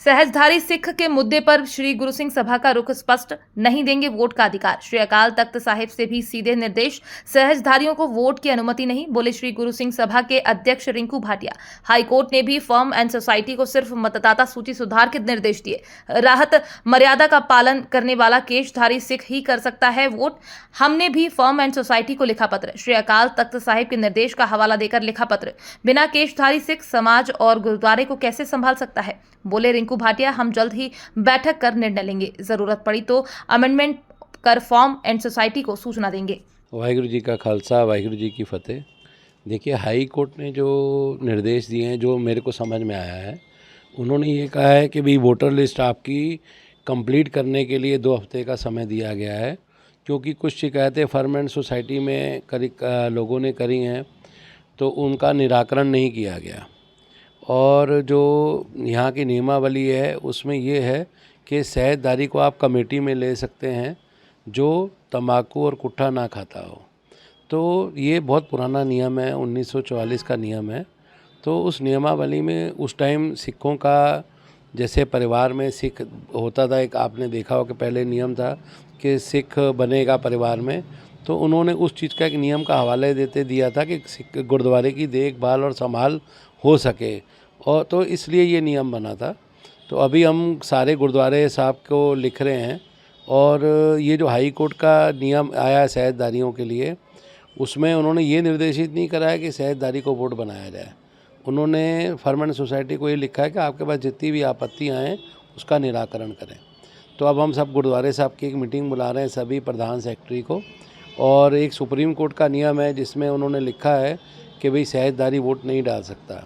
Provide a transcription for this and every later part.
सहजधारी सिख के मुद्दे पर श्री गुरु सिंह सभा का रुख स्पष्ट, नहीं देंगे वोट का अधिकार। श्री अकाल तख्त साहिब से भी सीधे निर्देश, सहजधारियों को वोट की अनुमति नहीं, बोले श्री गुरु सिंह सभा के अध्यक्ष रिंकू भाटिया। हाईकोर्ट ने भी फर्म एंड सोसाइटी को सिर्फ मतदाता सूची सुधार के निर्देश दिए। राहत मर्यादा का पालन करने वाला केशधारी सिख ही कर सकता है वोट। हमने भी फर्म एंड सोसाइटी को लिखा पत्र, श्री अकाल तख्त साहिब के निर्देश का हवाला देकर लिखा पत्र। बिना केशधारी सिख समाज और गुरुद्वारे को कैसे संभाल सकता है, बोले रिंकू भाटिया। हम जल्द ही बैठक कर निर्णय लेंगे, जरूरत पड़ी तो अमेंडमेंट कर फॉर्म एंड सोसाइटी को सूचना देंगे। वाहिगुरु जी का खालसा, वाहिगुरु जी की फतेह। देखिए, हाई कोर्ट ने जो निर्देश दिए हैं, जो मेरे को समझ में आया है, उन्होंने ये कहा है कि भाई वोटर लिस्ट आपकी कंप्लीट करने के लिए 2 हफ्ते का समय दिया गया है, क्योंकि कुछ शिकायतें फर्म एंड सोसाइटी में लोगों ने करी हैं, तो उनका निराकरण नहीं किया गया। और जो यहाँ की नियमावली है उसमें ये है कि सहजधारी को आप कमेटी में ले सकते हैं जो तंबाकू और गुटखा ना खाता हो। तो ये बहुत पुराना नियम है, 1944 का नियम है। तो उस नियमावली में उस टाइम सिखों का, जैसे परिवार में सिख होता था, एक आपने देखा हो कि पहले नियम था कि सिख बनेगा परिवार में, तो उन्होंने उस चीज़ का एक नियम का हवाले देते दिया था कि सिख गुरुद्वारे की देखभाल और संभाल हो सके, और तो इसलिए ये नियम बना था। तो अभी हम सारे गुरुद्वारे साहब को लिख रहे हैं, और ये जो हाई कोर्ट का नियम आया है सहजधारियों के लिए, उसमें उन्होंने ये निर्देशित नहीं करा है कि सहजधारी को वोट बनाया जाए। उन्होंने फर्म एंड सोसाइटी को ये लिखा है कि आपके पास जितनी भी आपत्तियाँ हैं उसका निराकरण करें। तो अब हम सब गुरुद्वारे साहब की एक मीटिंग बुला रहे हैं, सभी प्रधान सेक्रेटरी को, और एक सुप्रीम कोर्ट का नियम है जिसमें उन्होंने लिखा है कि भाई सहजधारी वोट नहीं डाल सकता।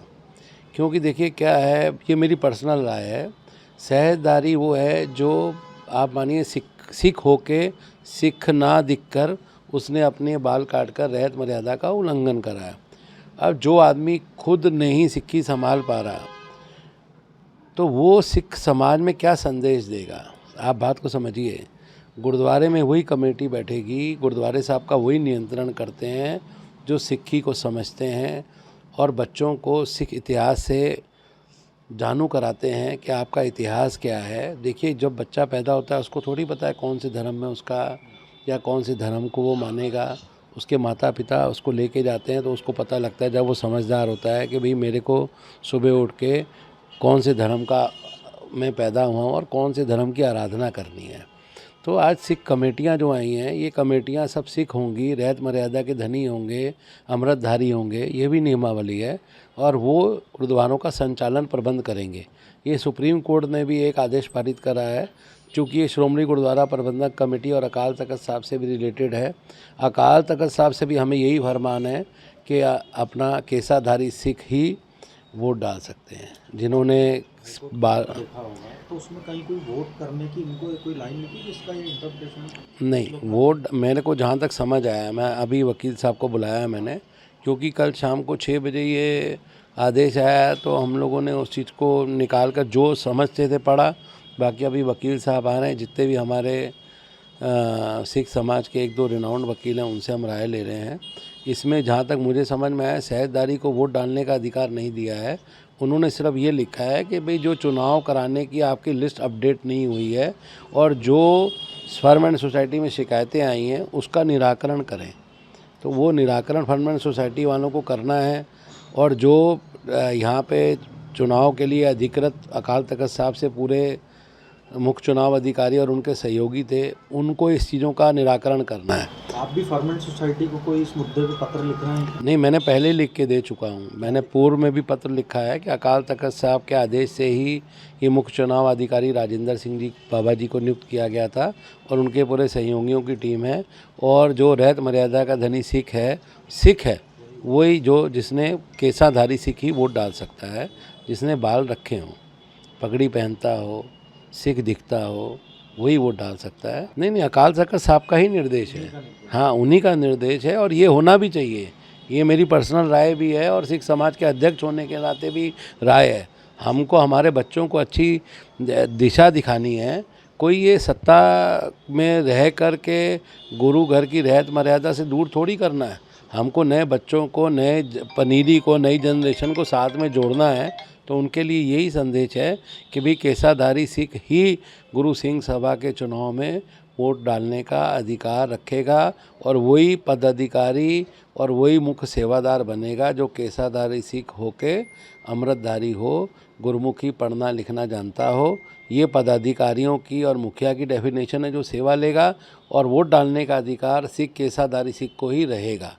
क्योंकि देखिए क्या है, ये मेरी पर्सनल राय है, सहजधारी वो है जो आप मानिए सिख होके सिख ना दिखकर उसने अपने बाल काट कर रहत मर्यादा का उल्लंघन करा है। अब जो आदमी खुद नहीं सिक्खी संभाल पा रहा, तो वो सिख समाज में क्या संदेश देगा? आप बात को समझिए। गुरुद्वारे में वही कमेटी बैठेगी, गुरुद्वारे साहब का वही नियंत्रण करते हैं जो सिक्खी को समझते हैं और बच्चों को सिख इतिहास से जानू कराते हैं कि आपका इतिहास क्या है। देखिए, जब बच्चा पैदा होता है उसको थोड़ी पता है कौन से धर्म में उसका, या कौन से धर्म को वो मानेगा। उसके माता पिता उसको लेके जाते हैं तो उसको पता लगता है, जब वो समझदार होता है, कि भाई मेरे को सुबह उठ के कौन से धर्म का मैं पैदा हुआ हूँ और कौन से धर्म की आराधना करनी है। तो आज सिख कमेटियां जो आई हैं, ये कमेटियां सब सिख होंगी, रहत मर्यादा के धनी होंगे, अमृतधारी होंगे, ये भी नियमावली है, और वो गुरुद्वारों का संचालन प्रबंध करेंगे। ये सुप्रीम कोर्ट ने भी एक आदेश पारित करा है, चूँकि ये श्रोमणी गुरुद्वारा प्रबंधक कमेटी और अकाल तख्त साहब से भी रिलेटेड है। अकाल तख्त साहब से भी हमें यही फरमान है कि अपना केसाधारी सिख ही वोट डाल सकते हैं, जिन्होंने देखा होगा। तो उसमें कहीं कोई वोट करने की इनको कोई लाइन निकली जिसका ये इंटरप्रिटेशन नहीं, वोट मेरे को जहाँ तक समझ आया, मैं अभी वकील साहब को बुलाया है मैंने, क्योंकि कल शाम को 6 बजे ये आदेश आया, तो हम लोगों ने उस चीज़ को निकाल कर जो समझते थे पढ़ा। बाकी अभी वकील साहब आ रहे हैं, जितने भी हमारे सिख समाज के 1-2 रिनाउंड वकील हैं, उनसे हम राय ले रहे हैं। इसमें जहाँ तक मुझे समझ में आया, सहजधारी को वोट डालने का अधिकार नहीं दिया है। उन्होंने सिर्फ ये लिखा है कि भाई जो चुनाव कराने की आपकी लिस्ट अपडेट नहीं हुई है और जो फर्म एंड सोसाइटी में शिकायतें आई हैं उसका निराकरण करें। तो वो निराकरण फर्म एंड सोसाइटी वालों को करना है, और जो यहाँ पे चुनाव के लिए अधिकृत अकाल तख्त साहब से पूरे मुख्य चुनाव अधिकारी और उनके सहयोगी थे, उनको इस चीज़ों का निराकरण करना है। आप भी फर्म एंड सोसाइटी को कोई इस मुद्दे पे पत्र लिख रहे हैं? नहीं, मैंने पहले लिख के दे चुका हूँ। मैंने पूर्व में भी पत्र लिखा है कि अकाल तख्त साहब के आदेश से ही ये मुख्य चुनाव अधिकारी राजेंद्र सिंह जी बाबा जी को नियुक्त किया गया था, और उनके पूरे सहयोगियों की टीम है। और जो रहत मर्यादा का धनी सिख है वही जो जिसने केसाधारी सिख ही वोट डाल सकता है, जिसने बाल रखे हों, पगड़ी पहनता हो, सिख दिखता हो, वही वोट डाल सकता है। नहीं, अकाल तख्त साहब का ही निर्देश है। हाँ, उन्हीं का निर्देश है, और ये होना भी चाहिए। ये मेरी पर्सनल राय भी है, और सिख समाज के अध्यक्ष होने के नाते भी राय है। हमको हमारे बच्चों को अच्छी दिशा दिखानी है। कोई ये सत्ता में रह कर के गुरु घर की रहत मर्यादा से दूर थोड़ी करना है। हमको नए बच्चों को, नए पनीरी को, नई जनरेशन को साथ में जोड़ना है। तो उनके लिए यही संदेश है कि भाई केसाधारी सिख ही गुरु सिंह सभा के चुनाव में वोट डालने का अधिकार रखेगा और वही पदाधिकारी और वही मुख्य सेवादार बनेगा जो केसाधारी सिख होके अमृतधारी हो, गुरमुखी पढ़ना लिखना जानता हो। ये पदाधिकारियों की और मुखिया की डेफिनेशन है जो सेवा लेगा और वोट डालने का अधिकार सिख केसाधारी सिख को ही रहेगा।